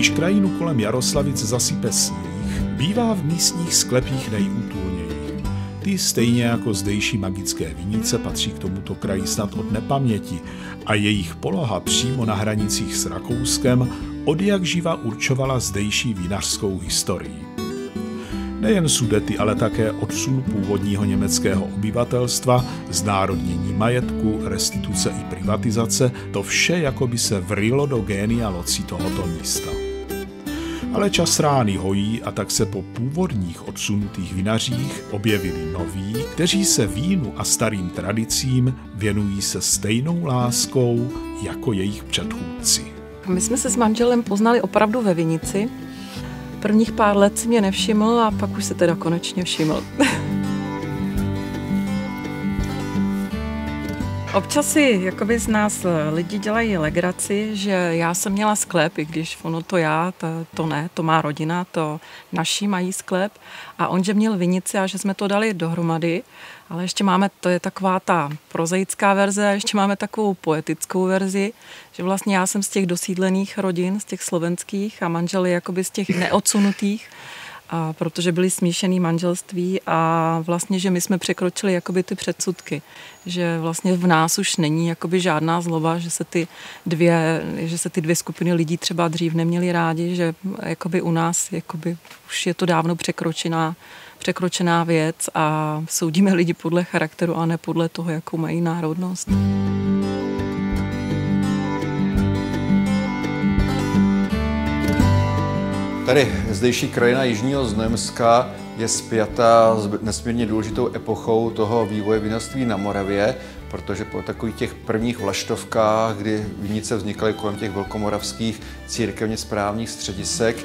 Když krajinu kolem Jaroslavic zasype sníh, bývá v místních sklepích nejútulněji. Ty stejně jako zdejší magické vinice patří k tomuto kraji snad od nepaměti a jejich poloha přímo na hranicích s Rakouskem odjakživa určovala zdejší vinařskou historii. Nejen Sudety, ale také odsun původního německého obyvatelstva, znárodnění majetku, restituce i privatizace, to vše jakoby se vrylo do génia loci tohoto místa. Ale čas rány hojí a tak se po původních odsunutých vinařích objevili noví, kteří se vínu a starým tradicím věnují se stejnou láskou jako jejich předchůdci. My jsme se s manželem poznali opravdu ve vinici. Prvních pár let si mě nevšiml a pak už se teda konečně všiml. Občas si jakoby z nás lidi dělají legraci, že já jsem měla sklep, i když ono to já, to ne, to má rodina, to naši mají sklep a on, že měl vinici a že jsme to dali dohromady, ale ještě máme, to je taková ta prozaická verze a ještě máme takovou poetickou verzi, že vlastně já jsem z těch dosídlených rodin, z těch slovenských a manžel je jakoby z těch neodsunutých, a protože byly smíšený manželství a vlastně, že my jsme překročili jakoby ty předsudky, že vlastně v nás už není jakoby žádná zloba, že se ty dvě skupiny lidí třeba dřív neměli rádi, že jakoby u nás jakoby už je to dávno překročená věc a soudíme lidi podle charakteru a ne podle toho, jakou mají národnost. Tady zdejší krajina Jižního Znojemska je spjatá s nesmírně důležitou epochou toho vývoje vinařství na Moravě, protože po takových těch prvních vlaštovkách, kdy vinice vznikaly kolem těch velkomoravských církevně správních středisek,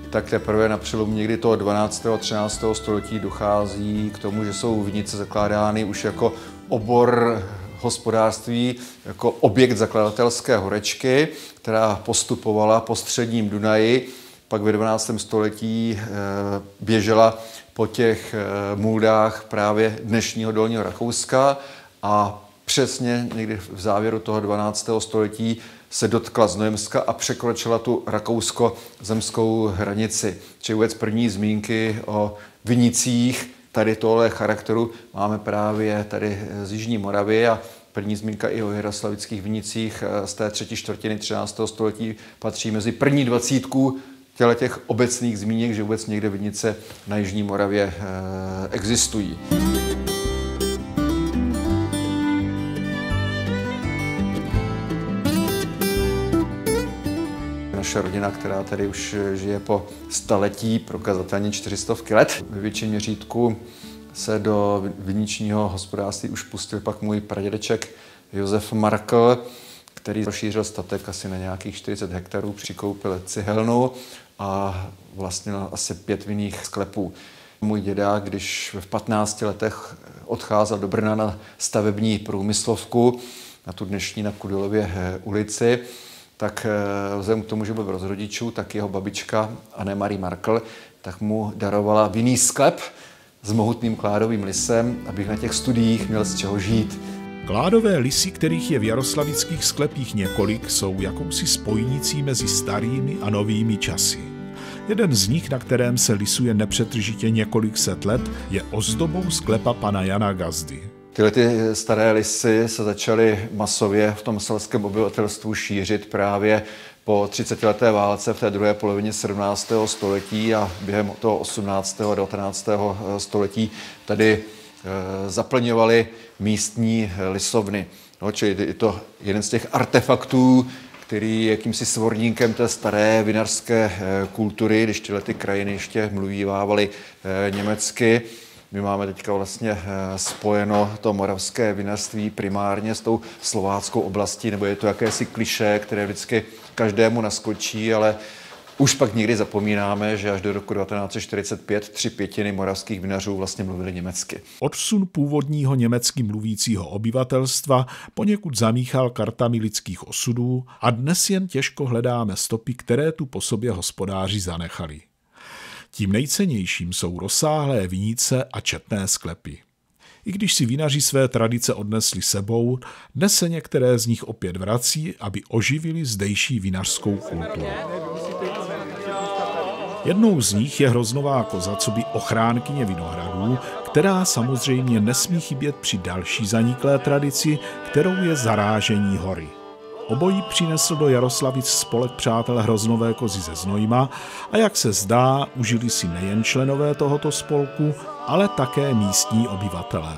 tak teprve na přelomu někdy toho 12. a 13. století dochází k tomu, že jsou vinice zakládány už jako obor hospodářství, jako objekt zakladatelské horečky, která postupovala po středním Dunaji. Pak ve 12. století běžela po těch můldách právě dnešního Dolního Rakouska a přesně někdy v závěru toho 12. století se dotkla Znojemska a překročila tu rakousko-zemskou hranici. Čili vůbec první zmínky o vinicích tady tohle charakteru máme právě tady z Jižní Moravy a první zmínka i o jaroslavických vinicích z té třetí čtvrtiny 13. století patří mezi první 20 těch obecných zmínek, že vůbec někde vinice na Jižní Moravě existují. Naše rodina, která tady už žije po staletí, prokazatelně 400 let. Ve větším měřítku se do viničního hospodářství už pustil pak můj pradědeček Josef Markl, který rozšířil statek asi na nějakých 40 hektarů, přikoupil cihelnu a vlastnil asi 5 vinných sklepů. Můj děda, když v 15 letech odcházel do Brna na stavební průmyslovku, na tu dnešní na Kudelově ulici, tak vzhledem k tomu, že byl bez rodičů, tak jeho babička Anne-Marie Markl tak mu darovala vinný sklep s mohutným kládovým lisem, abych na těch studiích měl z čeho žít. Kládové lisy, kterých je v jaroslavických sklepích několik, jsou jakousi spojnicí mezi starými a novými časy. Jeden z nich, na kterém se lisuje nepřetržitě několik set let, je ozdobou sklepa pana Jana Gazdy. Tyhle staré lisy se začaly masově v tom selském obyvatelstvu šířit právě po 30leté válce v té druhé polovině 17. století a během toho 18. a 19. století tady zaplňovaly místní lisovny. No, čili je to jeden z těch artefaktů, který je jakýmsi svorníkem té staré vinařské kultury, když tyhle ty krajiny ještě mluvívávaly německy. My máme teďka vlastně spojeno to moravské vinařství primárně s tou slováckou oblastí, nebo je to jakési klišé, které vždycky každému naskočí, ale už pak někdy zapomínáme, že až do roku 1945 3/5 moravských vinařů vlastně mluvili německy. Odsun původního německy mluvícího obyvatelstva poněkud zamíchal kartami lidských osudů a dnes jen těžko hledáme stopy, které tu po sobě hospodáři zanechali. Tím nejcennějším jsou rozsáhlé vinice a četné sklepy. I když si vinaři své tradice odnesli sebou, dnes se některé z nich opět vrací, aby oživili zdejší vinařskou kulturu. Jednou z nich je hroznová koza coby ochránkyně vinohradů, která samozřejmě nesmí chybět při další zaniklé tradici, kterou je zarážení hory. Obojí přinesl do Jaroslavic spolek přátel hroznové kozy ze Znojma a jak se zdá, užili si nejen členové tohoto spolku, ale také místní obyvatelé.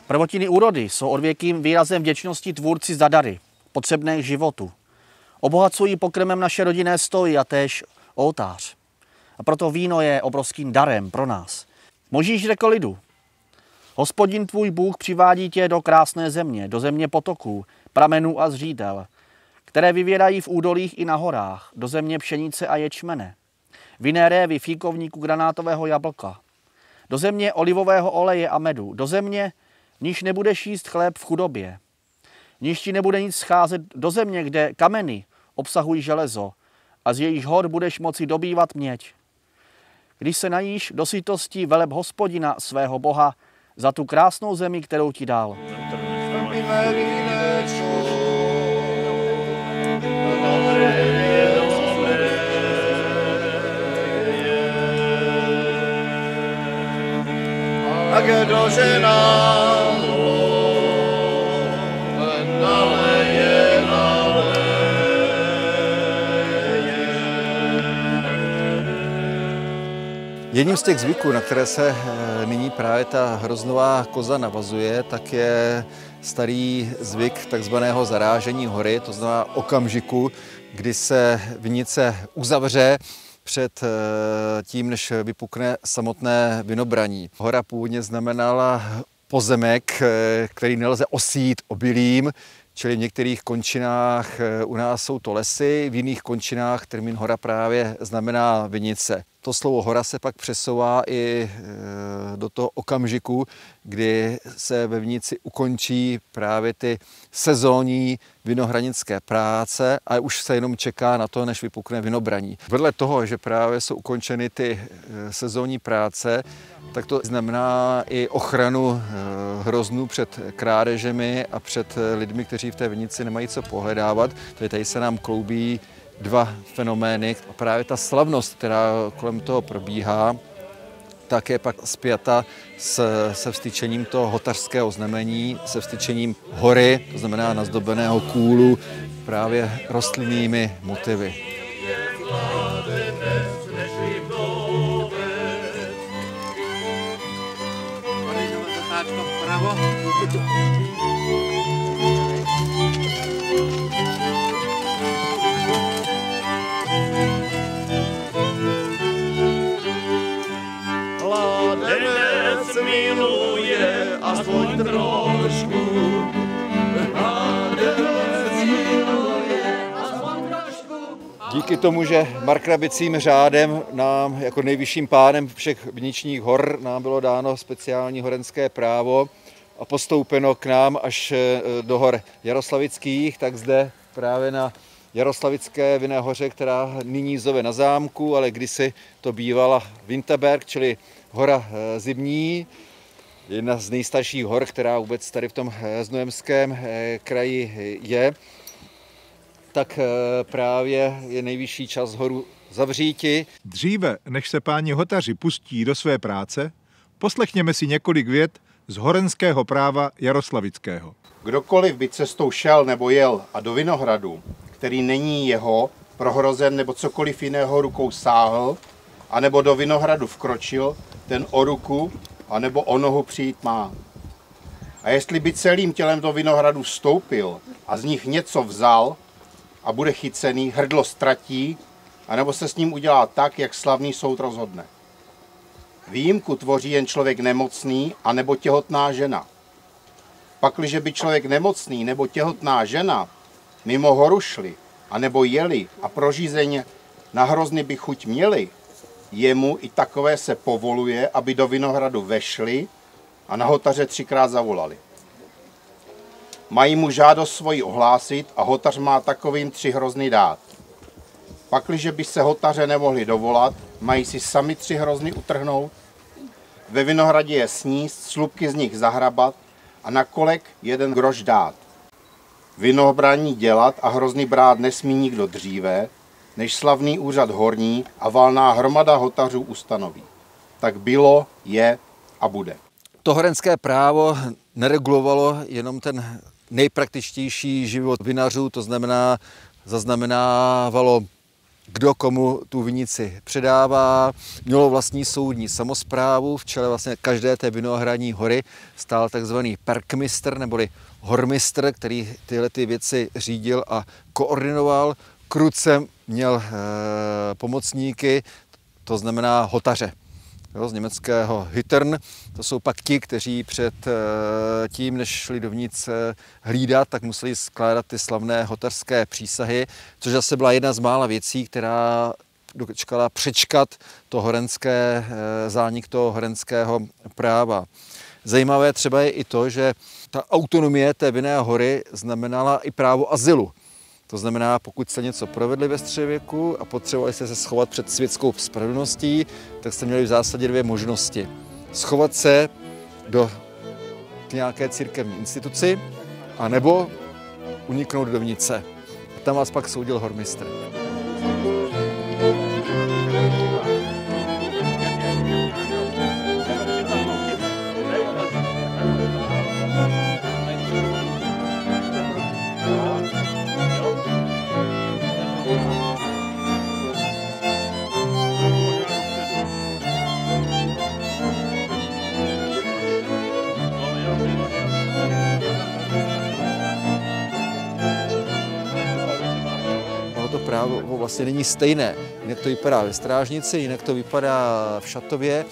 Prvotiny úrody jsou odvěkým výrazem vděčnosti tvůrci za dary, potřebné k životu. Obohacují pokrmem naše rodinné stoly a též oltář. A proto víno je obrovským darem pro nás. Možíš řekl lidu. Hospodin tvůj Bůh přivádí tě do krásné země, do země potoků, pramenů a zřídel, které vyvěrají v údolích i na horách, do země pšenice a ječmene, vinné révy, fíkovníku, granátového jablka, do země olivového oleje a medu, do země, v níž nebudeš jíst chléb v chudobě, v níž ti nebude nic scházet, do země, kde kameny obsahují železo a z jejíž hor budeš moci dobývat měď. Když se najíš do sytosti, veleb Hospodina svého Boha za tu krásnou zemi, kterou ti dal. Jedním z těch zvyků, na které se nyní právě ta hroznová koza navazuje, tak je starý zvyk takzvaného zarážení hory, to znamená okamžiku, kdy se vinice uzavře před tím, než vypukne samotné vinobraní. Hora původně znamenala pozemek, který nelze osít obilím, čili v některých končinách u nás jsou to lesy, v jiných končinách termín hora právě znamená vinice. To slovo hora se pak přesouvá i do toho okamžiku, kdy se ve vinici ukončí právě ty sezónní vinohradnické práce a už se jenom čeká na to, než vypukne vinobraní. Vedle toho, že právě jsou ukončeny ty sezónní práce, tak to znamená i ochranu hroznů před krádežemi a před lidmi, kteří v té vinici nemají co pohledávat. Tady se nám kloubí dva fenomény. A právě ta slavnost, která kolem toho probíhá, tak je pak spjata se vstyčením toho hotařského znamení, se vstyčením hory, to znamená nazdobeného kůlu, právě rostlinnými motivy. Mládenec miluje aspoň trošku. Díky tomu, že markrabicím řádem nám jako nejvyšším pánem všech viničních hor nám bylo dáno speciální horenské právo a postoupeno k nám až do hor jaroslavických, tak zde právě na Jaroslavické vinné hoře, která nyní zove na zámku, ale kdysi to bývala Winterberg, čili hora zimní, jedna z nejstarších hor, která vůbec tady v tom znojemském kraji je, tak právě je nejvyšší čas horu zavříti. Dříve, než se páni hotaři pustí do své práce, poslechněme si několik vět z horenského práva jaroslavického. Kdokoliv by cestou šel nebo jel a do vinohradu, který není jeho, prohrozen nebo cokoliv jiného rukou sáhl, anebo do vinohradu vkročil, ten o ruku anebo o nohu přijít má. A jestli by celým tělem do vinohradu vstoupil a z nich něco vzal a bude chycený, hrdlo ztratí, anebo se s ním udělá tak, jak slavný soud rozhodne. Výjimku tvoří jen člověk nemocný anebo těhotná žena. Pakliže by člověk nemocný nebo těhotná žena mimo horu šli, anebo jeli a pro žízeň na hrozny by chuť měli, jemu i takové se povoluje, aby do vinohradu vešli a na hotaře 3krát zavolali. Mají mu žádost svoji ohlásit a hotař má takovým 3 hrozny dát. Pakliže by se hotaře nemohli dovolat, mají si sami 3 hrozny utrhnout, ve vinohradě je sníst, slupky z nich zahrabat a na kolek 1 groš dát. Vinobraní dělat a hrozny brát nesmí nikdo dříve, než slavný úřad horní a valná hromada hotařů ustanoví. Tak bylo, je a bude. To horenské právo neregulovalo jenom ten nejpraktičtější život vinařů, to znamená, zaznamenávalo, kdo komu tu vinici předává, mělo vlastní soudní samosprávu, v čele vlastně každé té vinohradní hory stál takzvaný perkmistr neboli hormistr, který tyhle ty věci řídil a koordinoval. Kruce měl pomocníky, to znamená hotaře. Z německého Hüttern, to jsou pak ti, kteří před tím, než šli dovnitř hlídat, tak museli skládat ty slavné hotařské přísahy, což zase byla jedna z mála věcí, která dočkala přečkat to horenské, zánik toho horenského práva. Zajímavé třeba je i to, že ta autonomie té vinné hory znamenala i právo azylu. To znamená, pokud jste něco provedli ve středověku a potřebovali jste se schovat před světskou spravedlností, tak jste měli v zásadě 2 možnosti. Schovat se k nějaké církevní instituci, anebo uniknout do vinice. A tam vás pak soudil hormistr. Právo vlastně není stejné. Jinak to vypadá ve Strážnici, jinak to vypadá v Šatově,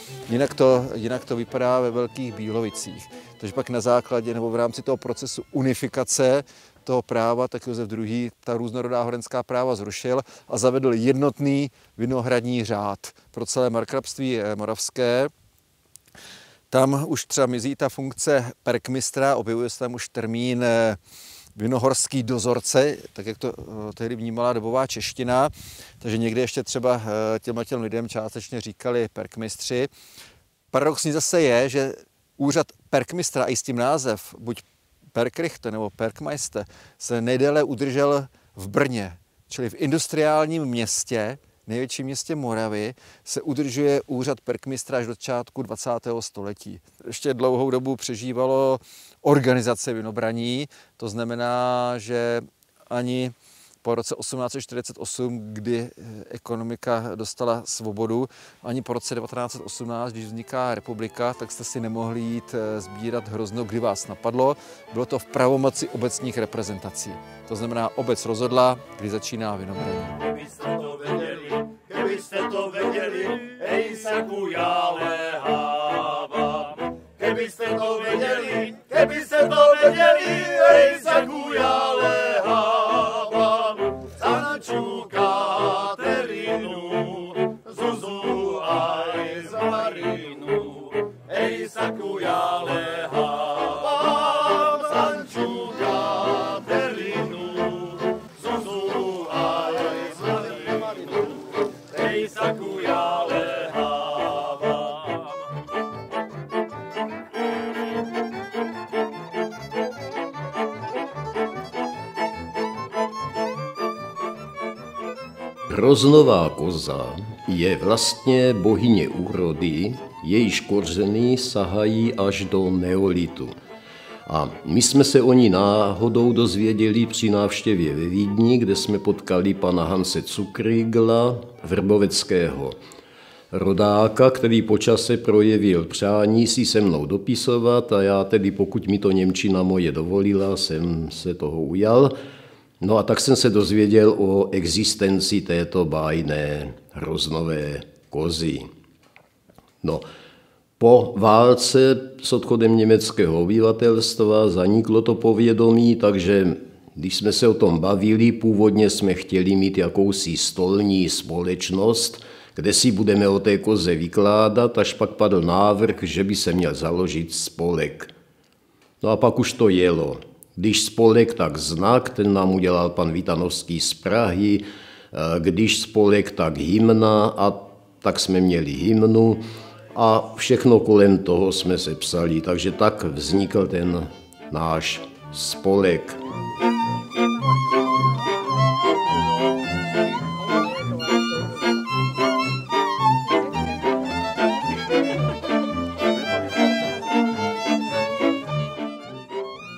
jinak to vypadá ve Velkých Bílovicích. Takže pak na základě nebo v rámci toho procesu unifikace toho práva, tak Josef II. Ta různorodá horenská práva zrušil a zavedl jednotný vinohradní řád pro celé markrabství moravské. Tam už třeba mizí ta funkce perkmistra, objevuje se tam už termín vinohorský dozorce, tak jak to tehdy vnímala dobová čeština, takže někdy ještě třeba těm lidem částečně říkali perkmistři. Paradoxní zase je, že úřad perkmistra i s tím název, buď Perkrichte nebo Perkmeister, se nejdéle udržel v Brně, čili v industriálním městě, největším městě Moravy, se udržuje úřad perkmistra až do začátku 20. století. Ještě dlouhou dobu přežívalo organizace vinobraní, to znamená, že ani po roce 1848, kdy ekonomika dostala svobodu, ani po roce 1918, když vzniká republika, tak jste si nemohli jít sbírat hrozno, kdy vás napadlo. Bylo to v pravomoci obecních reprezentací. To znamená, obec rozhodla, kdy začíná vinobraní. Kdybyste to věděli, ej saku já lehávám. Kdybyste to věděli, ej saku já lehávám. Sanču Katerinu, Zuzu aj z Marinu, ej saku já lehávám. Sanču Katerinu, Zuzu aj z Marinu, ej saku já lehávám. Hroznová koza je vlastně bohyně úrody, jejíž kořeny sahají až do neolitu. A my jsme se o ní náhodou dozvěděli při návštěvě ve Vídni, kde jsme potkali pana Hanse Zuckrigla, vrboveckého rodáka, který po čase projevil přání si se mnou dopisovat a já tedy, pokud mi to němčina moje dovolila, jsem se toho ujal. No a tak jsem se dozvěděl o existenci této bájné hroznové kozy. No, po válce s odchodem německého obyvatelstva zaniklo to povědomí, takže když jsme se o tom bavili, původně jsme chtěli mít jakousi stolní společnost, kde si budeme o té koze vykládat, až pak padl návrh, že by se měl založit spolek. No a pak už to jelo. Když spolek, tak znak, ten nám udělal pan Vitanovský z Prahy, Když spolek, tak hymna, a tak jsme měli hymnu a všechno kolem toho jsme se psali. Takže tak vznikl ten náš spolek.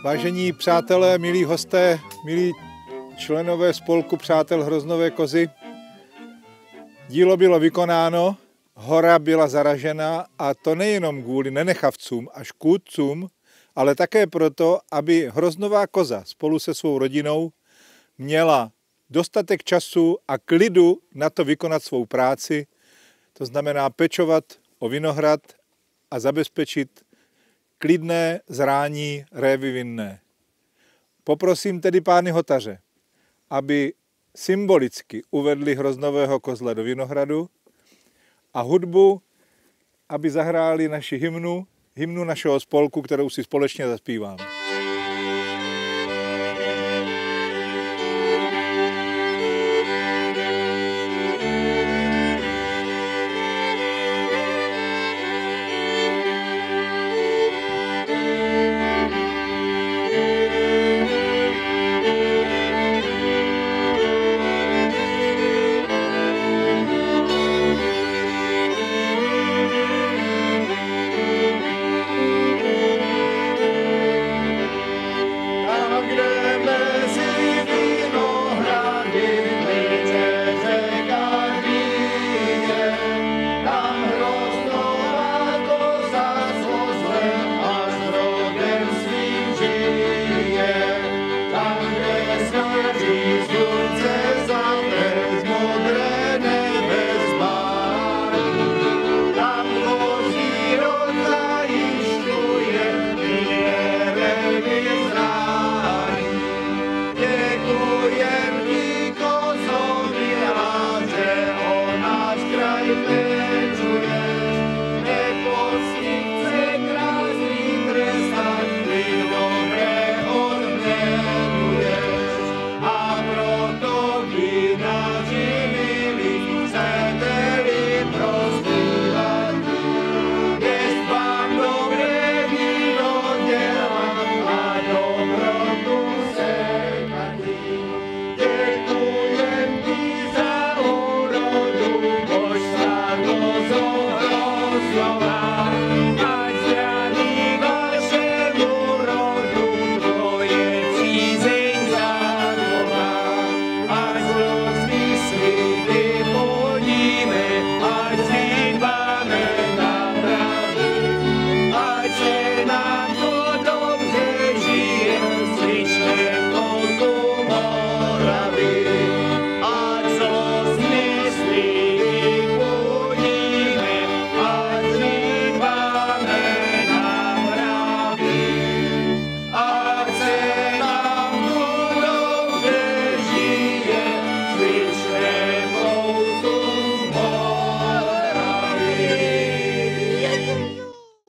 Vážení přátelé, milí hosté, milí členové spolku Přátel Hroznové Kozy, dílo bylo vykonáno, hora byla zaražena, a to nejenom kvůli nenechavcům a škůdcům, ale také proto, aby Hroznová Koza spolu se svou rodinou měla dostatek času a klidu na to vykonat svou práci, to znamená pečovat o vinohrad a zabezpečit klidné zrání révy vinné. Poprosím tedy pány hotaře, aby symbolicky uvedli Hroznového kozla do vinohradu, a hudbu, aby zahráli naši hymnu našeho spolku, kterou si společně zaspíváme.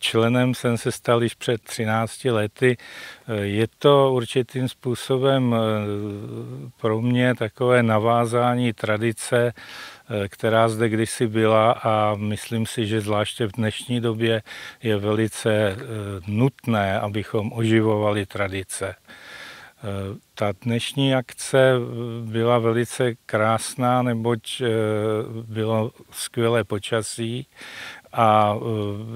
Členem jsem se stal již před 13 lety. Je to určitým způsobem pro mě takové navázání tradice, která zde kdysi byla, a myslím si, že zvláště v dnešní době je velice nutné, abychom oživovali tradice. Ta dnešní akce byla velice krásná, neboť bylo skvělé počasí a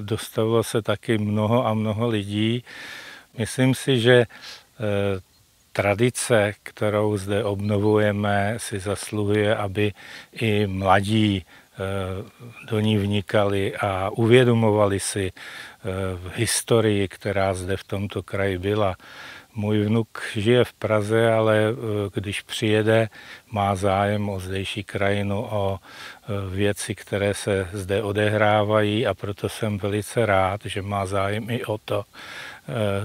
dostavilo se taky mnoho a mnoho lidí. Myslím si, že tradice, kterou zde obnovujeme, si zasluhuje, aby i mladí do ní vnikali a uvědomovali si historii, která zde v tomto kraji byla. Můj vnuk žije v Praze, ale když přijede, má zájem o zdejší krajinu, o věci, které se zde odehrávají, a proto jsem velice rád, že má zájem i o to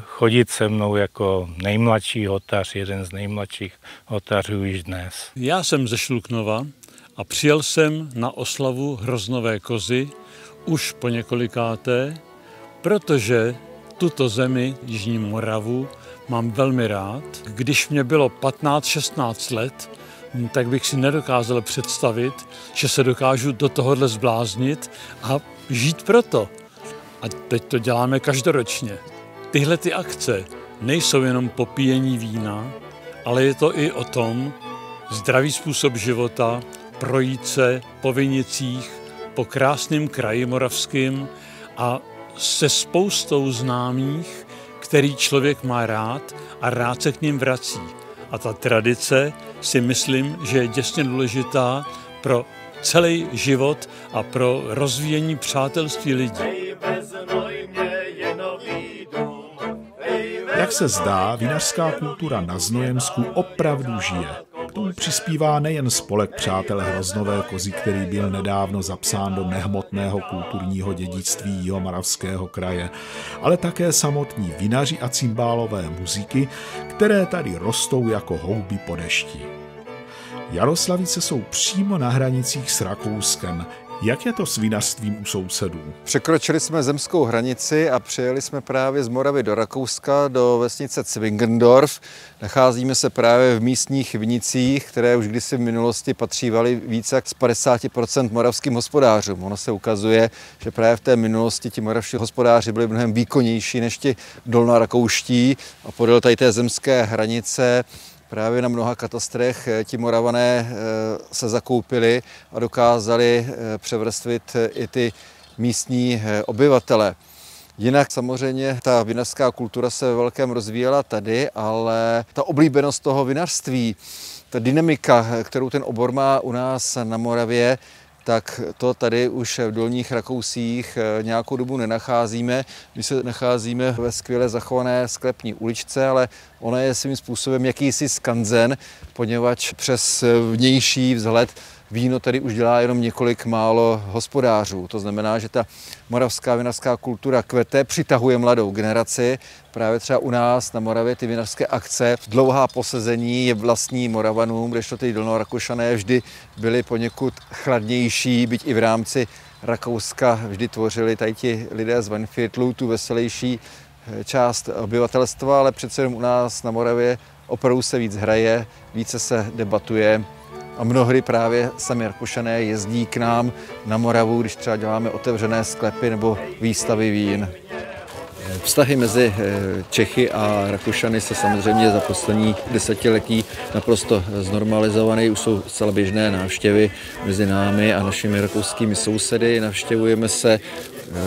chodit se mnou jako nejmladší hotař, jeden z nejmladších hotařů již dnes. Já jsem ze Šluknova a přijel jsem na oslavu Hroznové Kozy už po několikáté, protože tuto zemi, Jižní Moravu, mám velmi rád. Když mě bylo 15-16 let, tak bych si nedokázal představit, že se dokážu do tohohle zbláznit a žít proto. A teď to děláme každoročně. Tyhle ty akce nejsou jenom popíjení vína, ale je to i o tom zdravý způsob života, projít se po vinicích, po krásném kraji moravským a se spoustou známých, který člověk má rád a rád se k ním vrací. A ta tradice si myslím, že je děsně důležitá pro celý život a pro rozvíjení přátelství lidí. Jak se zdá, vinařská kultura na Znojemsku opravdu žije. K tomu přispívá nejen spolek Přátel Hroznové Kozy, který byl nedávno zapsán do nehmotného kulturního dědictví Jihomoravského kraje, ale také samotní vinaři a cymbálové muziky, které tady rostou jako houby po dešti. Jaroslavice jsou přímo na hranicích s Rakouskem. Jak je to s vinařstvím u sousedů? Překročili jsme zemskou hranici a přijeli jsme právě z Moravy do Rakouska, do vesnice Zwingendorf. Nacházíme se právě v místních vinicích, které už kdysi v minulosti patřívaly více jak z 50% moravským hospodářům. Ono se ukazuje, že právě v té minulosti ti moravští hospodáři byli mnohem výkonnější než ti dolnorakouští a podél tady té zemské hranice právě na mnoha katastrech ti Moravané se zakoupili a dokázali převrstvit i ty místní obyvatele. Jinak samozřejmě ta vinařská kultura se ve velkém rozvíjela tady, ale ta oblíbenost toho vinařství, ta dynamika, kterou ten obor má u nás na Moravě, tak to tady už v Dolních Rakousích nějakou dobu nenacházíme. My se nacházíme ve skvěle zachované sklepní uličce, ale ona je svým způsobem jakýsi skanzen, poněvadž přes vnější vzhled víno tady už dělá jenom několik málo hospodářů. To znamená, že ta moravská vinařská kultura kvete, přitahuje mladou generaci. Právě třeba u nás na Moravě ty vinařské akce, dlouhá posezení je vlastní Moravanům, kdežto ty Dolnorakušané vždy byli poněkud chladnější, byť i v rámci Rakouska vždy tvořili tady ti lidé z Weinviertlu tu veselější část obyvatelstva, ale přece jenom u nás na Moravě opravdu se víc hraje, více se debatuje. A mnohdy právě sami Rakušané jezdí k nám na Moravu, když třeba děláme otevřené sklepy nebo výstavy vín. Vztahy mezi Čechy a Rakušany se samozřejmě za poslední desetiletí naprosto znormalizovány. Už jsou zcela běžné návštěvy mezi námi a našimi rakouskými sousedy. Navštěvujeme se,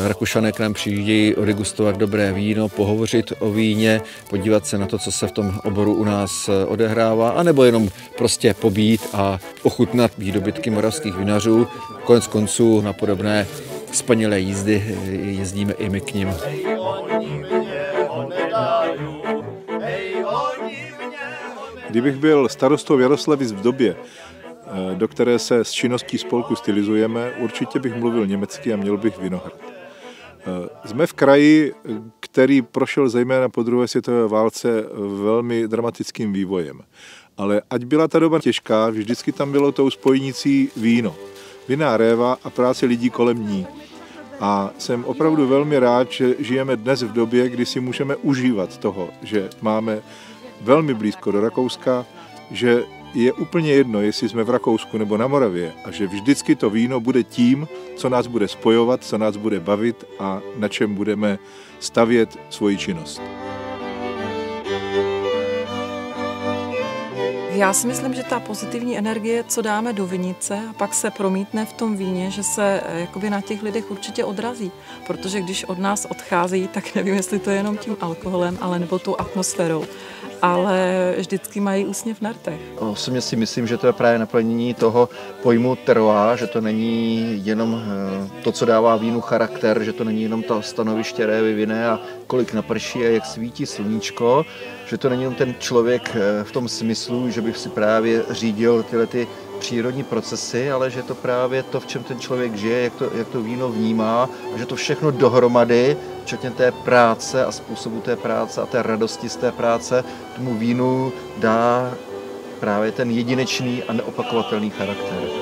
Rakušané k nám přijíždějí odegustovat dobré víno, pohovořit o víně, podívat se na to, co se v tom oboru u nás odehrává, anebo jenom prostě pobít a ochutnat výdobytky moravských vinařů. Konec konců na podobné spanilé jízdy jezdíme i my k nim. Kdybych byl starostou Jaroslavic v době, do které se s činností spolku stylizujeme, určitě bych mluvil německy a měl bych Vinohrad. Jsme v kraji, který prošel zejména po druhé světové válce velmi dramatickým vývojem. Ale ať byla ta doba těžká, vždycky tam bylo tou spojnicí víno. Vinná réva a práce lidí kolem ní. A jsem opravdu velmi rád, že žijeme dnes v době, kdy si můžeme užívat toho, že máme velmi blízko do Rakouska, že je úplně jedno, jestli jsme v Rakousku nebo na Moravě a že vždycky to víno bude tím, co nás bude spojovat, co nás bude bavit a na čem budeme stavět svoji činnost. Já si myslím, že ta pozitivní energie, co dáme do vinice a pak se promítne v tom víně, že se jakoby na těch lidech určitě odrazí. Protože když od nás odcházejí, tak nevím, jestli to je jenom tím alkoholem, ale nebo tou atmosférou. Ale vždycky mají úsměv na rtech. Osobně si myslím, že to je právě naplnění toho pojmu terroir, že to není jenom to, co dává vínu charakter, že to není jenom to stanoviště révy vine a kolik naprší a jak svítí sluníčko, že to není jenom ten člověk v tom smyslu, že bych si právě řídil tyhle ty přírodní procesy, ale že to právě to, v čem ten člověk žije, jak to víno vnímá, a že to všechno dohromady, včetně té práce a způsobu té práce a té radosti z té práce, tomu vínu dá právě ten jedinečný a neopakovatelný charakter.